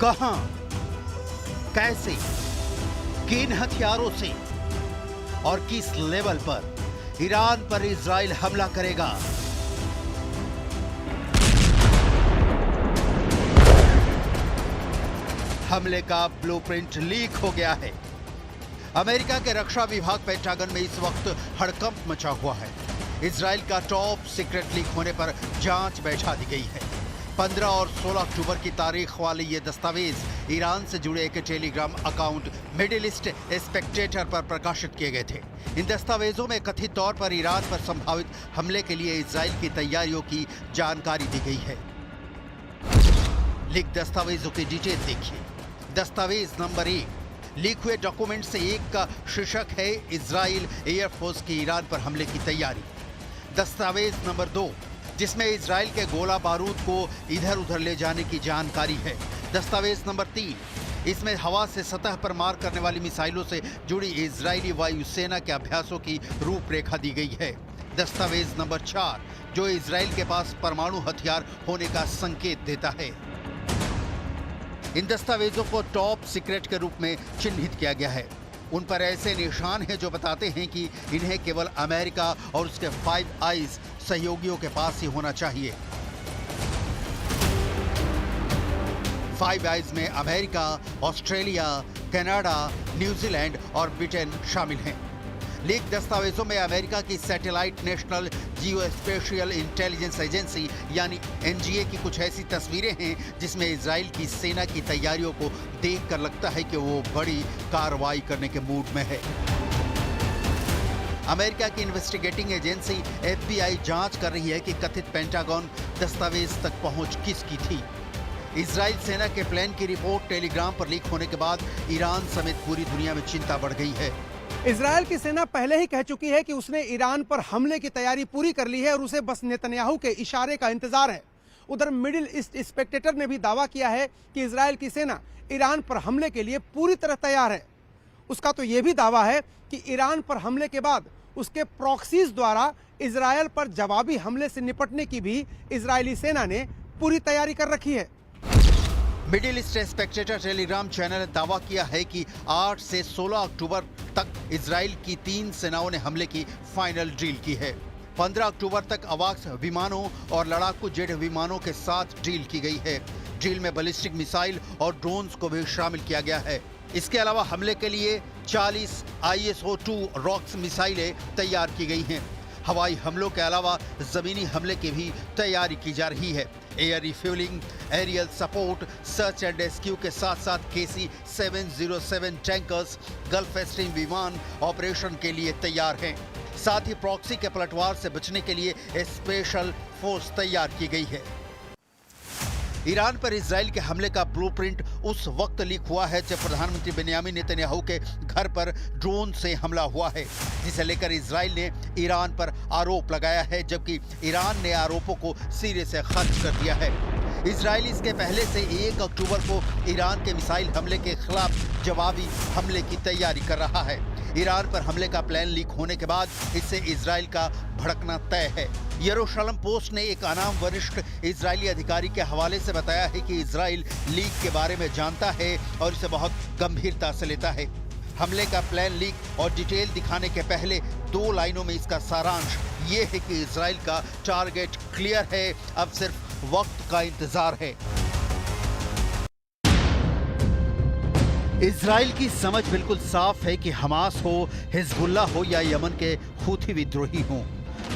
कहां, कैसे, किन हथियारों से और किस लेवल पर ईरान पर इजराइल हमला करेगा? हमले का ब्लूप्रिंट लीक हो गया है। अमेरिका के रक्षा विभाग पेंटागन में इस वक्त हड़कंप मचा हुआ है। इजराइल का टॉप सीक्रेट लीक होने पर जांच बैठा दी गई है। 15 और 16 अक्टूबर की तारीख वाले ये दस्तावेज ईरान से जुड़े एक Telegram account middle east Spectator पर प्रकाशित किए गए थे। इन दस्तावेजों में कथित तौर पर ईरान पर संभावित हमले के लिए इजराइल की तैयारियों की जानकारी दी गई है। लीक दस्तावेजों की डिटेल देखिए। दस्तावेज नंबर 1, लीक हुए डॉक्यूमेंट से एक का शीर्षक है इजराइल एयरफोर्स की ईरान पर हमले की तैयारी। दस्तावेज नंबर 2, जिसमें इजराइल के गोला बारूद को इधर उधर ले जाने की जानकारी है। दस्तावेज नंबर 3, इसमें हवा से सतह पर मार करने वाली मिसाइलों से जुड़ी इजरायली वायुसेना के अभ्यासों की रूपरेखा दी गई है। दस्तावेज नंबर 4, जो इजराइल के पास परमाणु हथियार होने का संकेत देता है। इन दस्तावेजों को टॉप सीक्रेट के रूप में चिन्हित किया गया है। उन पर ऐसे निशान हैं जो बताते हैं कि इन्हें केवल अमेरिका और उसके 5 आइज सहयोगियों के पास ही होना चाहिए। 5 आइज में अमेरिका, ऑस्ट्रेलिया, कनाडा, न्यूजीलैंड और ब्रिटेन शामिल हैं। लीक दस्तावेजों में अमेरिका की satellite national geospatial intelligence agency यानी एनजीए की कुछ ऐसी तस्वीरें हैं जिसमें इजराइल की सेना की तैयारियों को देखकर लगता है कि वो बड़ी कार्रवाई करने के मूड में है। अमेरिका की इन्वेस्टिगेटिंग एजेंसी FBI जांच कर रही है कि कथित पेंटागन दस्तावेज तक पहुंच किसकी थी। इजराइल सेना के प्लान की रिपोर्ट टेलीग्राम पर लीक होने के बाद ईरान समेत पूरी दुनिया में चिंता बढ़ गई है। इजराइल की सेना पहले ही कह चुकी है कि उसने ईरान पर हमले की तैयारी पूरी कर ली है और उसे बस नेतन्याहू के इशारे का इंतजार है। उधर मिडिल ईस्ट स्पेक्टेटर ने भी दावा किया है कि इजराइल की सेना ईरान पर हमले के लिए पूरी तरह तैयार है। उसका तो यह भी दावा है कि ईरान पर हमले के बाद उसके प्रॉक्सीज द्वारा इजराइल पर जवाबी हमले से निपटने की भी इजरायली सेना ने पूरी तैयारी कर रखी है। Middle east Spectator Telegram channel ने दावा किया है कि 8 से 16 अक्टूबर तक इजराइल की 3 सेनाओं ने हमले की फाइनल डील की है। 15 अक्टूबर तक अवाक्स विमानों और लड़ाकू जेट विमानों के साथ डील की गई है। डील में बैलिस्टिक मिसाइल और ड्रोन्स को भी शामिल किया गया है। इसके अलावा हमले के लिए 40 ISO-2 रॉक्स मिसाइलें तैयार की गई हैं। हवाई हमलों के अलावा जमीनी हमले की भी तैयारी की जा रही है। Air refuelling, aerial support, search and rescue के साथ साथ KC-707 टैंकर्स, गल्फ स्ट्रीम विमान ऑपरेशन के लिए तैयार हैं। साथ ही प्रॉक्सी के पलटवार से बचने के लिए स्पेशल फोर्स तैयार की गई है। ईरान पर इजराइल के हमले का ब्लूप्रिंट उस वक्त लीक हुआ है जब प्रधानमंत्री बेंयामिन नेतन्याहू के घर पर ड्रोन से हमला हुआ है, जिसे लेकर इजराइल ने ईरान पर आरोप लगाया है, जबकि ईरान ने आरोपों को सिरे से खारिज कर दिया है। इजराइल इसके पहले से 1 अक्टूबर को ईरान के मिसाइल हमले के खिलाफ जवाबी हमले की तैयारी कर रहा है। ईरान पर हमले का प्लान लीक होने के बाद इससे इजराइल का भड़कना तय है। यरूशलेम पोस्ट ने एक अनाम वरिष्ठ इजरायली अधिकारी के हवाले से बताया है कि इजराइल लीक के बारे में जानता है और इसे बहुत गंभीरता से लेता है। हमले का प्लान लीक और डिटेल दिखाने के पहले 2 लाइनों में इसका सारांश ये है कि इजराइल का टारगेट क्लियर है, अब सिर्फ वक्त का इंतजार है। इजराइल की समझ बिल्कुल साफ है कि हमास हो, हिजबुल्लाह हो या यमन के हूथी विद्रोही हों,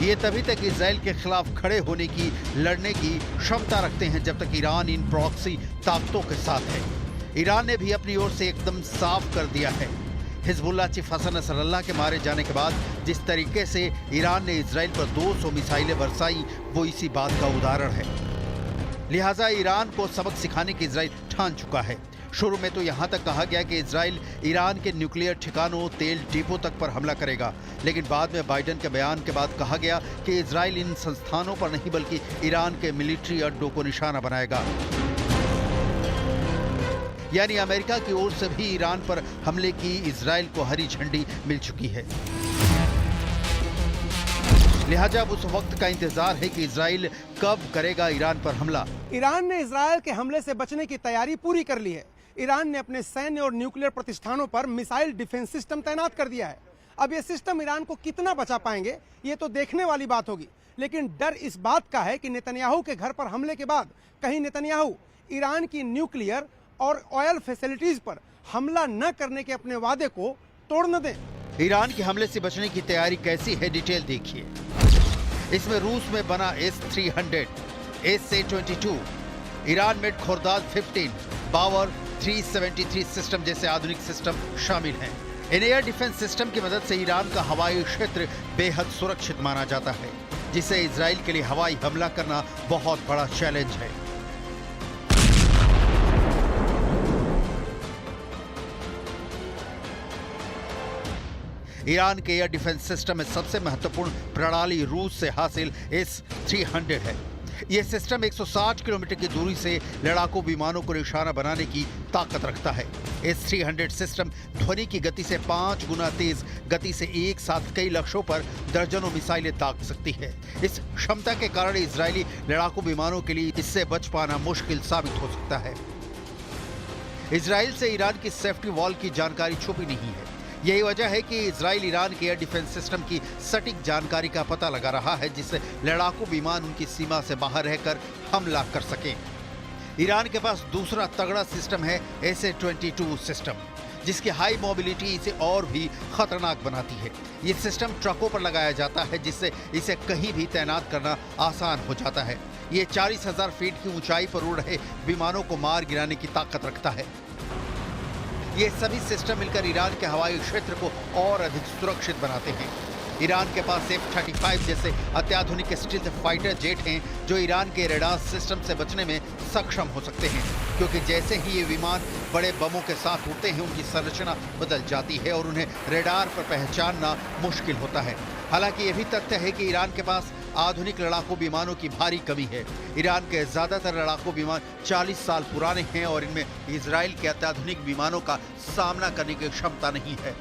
ये तभी तक इजराइल के खिलाफ खड़े होने की, लड़ने की क्षमता रखते हैं जब तक ईरान इन प्रॉक्सी ताकतों के साथ है। ईरान ने भी अपनी ओर से एकदम साफ कर दिया है। हिजबुल्लाह चीफ हसन नसरल्लाह के मारे जाने के बाद जिस तरीके से ईरान ने इजराइल पर 200 मिसाइलें बरसाई, वो इसी बात का उदाहरण है। लिहाजा ईरान को सबक सिखाने की इजराइल ठान चुका है। शुरू में तो यहाँ तक कहा गया कि इजराइल ईरान के न्यूक्लियर ठिकानों, तेल डिपो तक पर हमला करेगा, लेकिन बाद में बाइडेन के बयान के बाद कहा गया कि इजराइल इन संस्थानों पर नहीं बल्कि ईरान के मिलिट्री अड्डों को निशाना बनाएगा। यानी अमेरिका की ओर से भी ईरान पर हमले की इजराइल को हरी झंडी मिल चुकी है। लिहाजा अब उस वक्त का इंतजार है कि इजराइल कब करेगा ईरान पर हमला। ईरान ने इजराइल के हमले से बचने की तैयारी पूरी कर ली है। ईरान ने अपने सैन्य और न्यूक्लियर प्रतिष्ठानों पर मिसाइल डिफेंस सिस्टम तैनात कर दिया है। अब ये सिस्टम ईरान को कितना बचा पाएंगे ये तो देखने वाली बात होगी, लेकिन डर इस बात का है कि नेतन्याहू के घर पर हमले के बाद कहीं नेतन्याहू ईरान की न्यूक्लियर और ऑयल फैसिलिटीज पर हमला न करने के अपने वादे को तोड़ न दें। ईरान के हमले से बचने की तैयारी कैसी है, डिटेल देखिए। इसमें रूस में बना S-300, SA-22, ईरान मेड खुर्दाद 15, बावर 373 सिस्टम जैसे आधुनिक सिस्टम शामिल हैं। इन एयर डिफेंस सिस्टम की मदद से ईरान का हवाई क्षेत्र बेहद सुरक्षित माना जाता है, जिससे इजराइल के लिए हवाई हमला करना बहुत बड़ा चैलेंज है। ईरान के एयर डिफेंस सिस्टम में सबसे महत्वपूर्ण प्रणाली रूस से हासिल S-300 है। यह सिस्टम 160 किलोमीटर की दूरी से लड़ाकू विमानों को निशाना बनाने की ताकत रखता है। S-300 सिस्टम ध्वनि की गति से 5 गुना तेज गति से एक साथ कई लक्ष्यों पर दर्जनों मिसाइलें दाग सकती है। इस क्षमता के कारण इजरायली लड़ाकू विमानों के लिए इससे बच पाना मुश्किल साबित हो सकता है। इजराइल से ईरान की सेफ्टी वॉल की जानकारी छुपी नहीं है। यही वजह है कि इजराइल ईरान के एयर डिफेंस सिस्टम की सटीक जानकारी का पता लगा रहा है, जिससे लड़ाकू विमान उनकी सीमा से बाहर रहकर हमला कर सकें। ईरान के पास दूसरा तगड़ा सिस्टम है SA-22 सिस्टम, जिसकी हाई मोबिलिटी इसे और भी खतरनाक बनाती है। ये सिस्टम ट्रकों पर लगाया जाता है, जिससे इसे कहीं भी तैनात करना आसान हो जाता है। ये 40,000 फीट की ऊंचाई पर उड़ रहे विमानों को मार गिराने की ताकत रखता है। ये सभी सिस्टम मिलकर ईरान के हवाई क्षेत्र को और अधिक सुरक्षित बनाते हैं। ईरान के पास F-35 जैसे अत्याधुनिक स्टील्थ फाइटर जेट हैं, जो ईरान के रेडार सिस्टम से बचने में सक्षम हो सकते हैं, क्योंकि जैसे ही ये विमान बड़े बमों के साथ उड़ते हैं, उनकी संरचना बदल जाती है और उन्हें रेडार पर पहचानना मुश्किल होता है। हालांकि ये भी तथ्य है कि ईरान के पास आधुनिक लड़ाकू विमानों की भारी कमी है। ईरान के ज्यादातर लड़ाकू विमान 40 साल पुराने हैं और इनमें इजराइल के अत्याधुनिक विमानों का सामना करने की क्षमता नहीं है।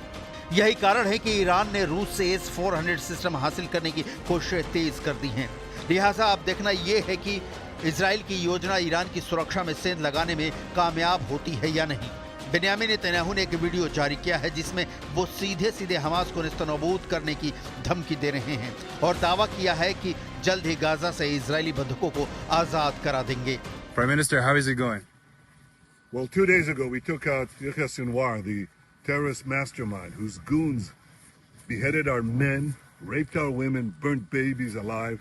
यही कारण है कि ईरान ने रूस से S-400 सिस्टम हासिल करने की कोशिशें तेज कर दी हैं। लिहाजा अब देखना यह है कि इजराइल की योजना ईरान की सुरक्षा में सेंध लगाने में कामयाब होती है या नहीं। बेन्यामिन नेतन्याहू ने एक वीडियो जारी किया है, जिसमें वो सीधे सीधे हमास को नेस्तनाबूद करने की धमकी दे रहे हैं और दावा किया है कि जल्द ही गाजा से इजरायली बंधकों को आजाद करा देंगे। Prime Minister, how is it going? Well, 2 days ago we took out Yahya Sinwar, the terrorist mastermind whose goons beheaded our men, raped our women, burnt babies alive.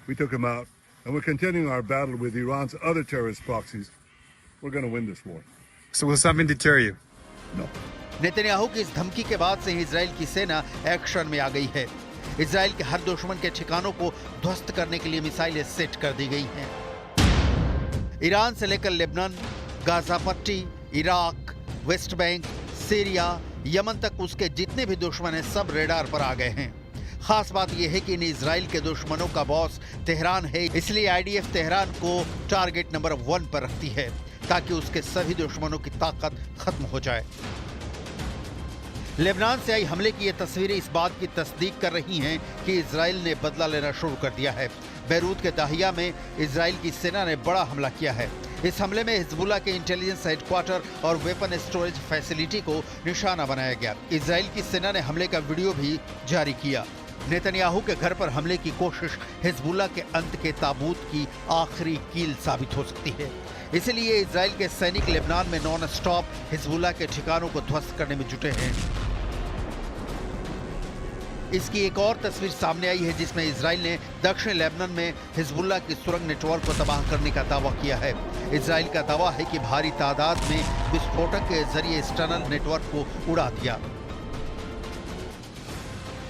We took him out, and we're continuing our battle with Iran's other terrorist proxies. We're going to win this war. So will something deter you? No. Netanyahu की इस धमकी के बाद से ही Israel की सेना action में आ गई है। इजराइल के हर दुश्मन के ठिकानों को ध्वस्त करने के लिए मिसाइलें सेट कर दी गई हैं। ईरान से लेकर लेबनान, गाजा पट्टी, Iraq, West Bank, Syria, Yemen तक उसके जितने भी दुश्मन हैं, सब रेडार पर आ गए हैं। खास बात यह है कि इन इजराइल के दुश्मनों का बॉस तेहरान है, इसलिए IDF तेहरान को टारगेट नंबर 1 पर रखती है, ताकि उसके सभी दुश्मनों की ताकत खत्म हो जाए। लेबनान से आई हमले की ये तस्वीरें इस बात की तस्दीक कर रही हैं कि इजराइल ने बदला लेना शुरू कर दिया है। बैरूत के दाहिया में इजराइल की सेना ने बड़ा हमला किया है। इस हमले में हिजबुल्लाह के इंटेलिजेंस हेडक्वार्टर और वेपन स्टोरेज फैसिलिटी को निशाना बनाया गया। इजराइल की सेना ने हमले का वीडियो भी जारी किया। नेतन्याहू के घर पर हमले की कोशिश हिजबुल्लाह के अंत के ताबूत की आखिरी कील साबित हो सकती है। इसलिए इजराइल के सैनिक लेबनान में नॉन स्टॉप हिजबुल्लाह के ठिकानों को ध्वस्त करने में जुटे हैं। इसकी एक और तस्वीर सामने आई है, जिसमें इजराइल ने दक्षिण लेबनान में हिजबुल्लाह की सुरंग नेटवर्क को तबाह करने का दावा किया है। इजराइल का दावा है कि भारी तादाद में विस्फोटक के जरिए इस टनल नेटवर्क को उड़ा दिया।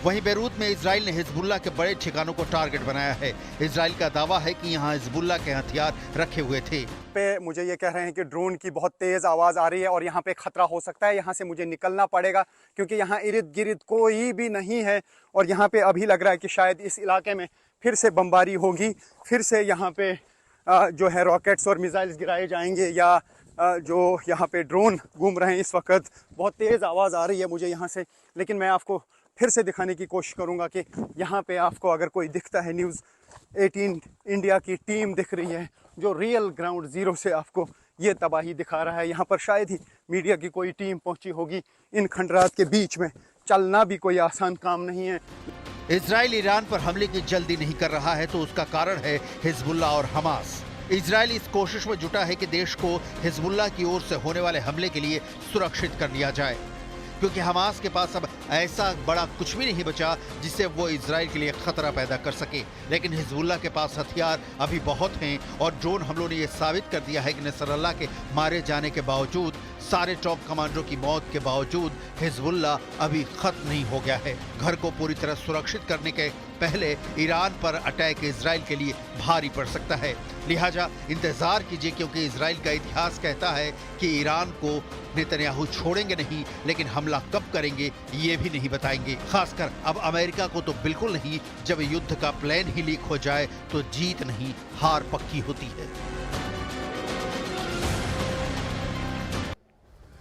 वहीं बैरूत में इजराइल ने हिजबुल्लाह के बड़े ठिकानों को टारगेट बनाया है। इजराइल का दावा है कि यहां हिजबुल्लाह के हथियार रखे हुए थे। पे मुझे ये कह रहे हैं कि ड्रोन की बहुत तेज़ आवाज़ आ रही है और यहाँ पे खतरा हो सकता है, यहाँ से मुझे निकलना पड़ेगा क्योंकि यहाँ इर्द गिर्द कोई भी नहीं है और यहाँ पे अभी लग रहा है कि शायद इस इलाके में फिर से बमबारी होगी, फिर से यहाँ पे जो है रॉकेट्स और मिसाइल्स गिराए जाएंगे या जो यहाँ पे ड्रोन घूम रहे हैं इस वक्त। बहुत तेज़ आवाज़ आ रही है मुझे यहाँ से, लेकिन मैं आपको फिर से दिखाने की कोशिश करूँगा कि यहाँ पे आपको अगर कोई दिखता है न्यूज़ 18 इंडिया की टीम दिख रही है जो रियल ग्राउंड ज़ीरो से आपको ये तबाही दिखा रहा है। यहाँ पर शायद ही मीडिया की कोई टीम पहुँची होगी। इन खंडरात के बीच में चलना भी कोई आसान काम नहीं है। इजराइल ईरान पर हमले की जल्दी नहीं कर रहा है तो उसका कारण है हिजबुल्लाह और हमास। इजराइल इस कोशिश में जुटा है कि देश को हिजबुल्लाह की ओर से होने वाले हमले के लिए सुरक्षित कर लिया जाए, क्योंकि हमास के पास अब ऐसा बड़ा कुछ भी नहीं बचा जिससे वो इजराइल के लिए खतरा पैदा कर सके। लेकिन हिजबुल्लाह के पास हथियार अभी बहुत हैं और ड्रोन हमलों ने ये साबित कर दिया है कि नसरल्लाह के मारे जाने के बावजूद, सारे टॉप कमांडरों की मौत के बावजूद हिजबुल्लाह अभी खत्म नहीं हो गया है। घर को पूरी तरह सुरक्षित करने के पहले ईरान पर अटैक इजराइल के लिए भारी पड़ सकता है। लिहाजा इंतजार कीजिए, क्योंकि इजराइल का इतिहास कहता है कि ईरान को नेतन्याहू छोड़ेंगे नहीं, लेकिन हमला कब करेंगे ये भी नहीं बताएंगे। खासकर अब अमेरिका को तो बिल्कुल नहीं। जब युद्ध का प्लान ही लीक हो जाए तो जीत नहीं हार पक्की होती है।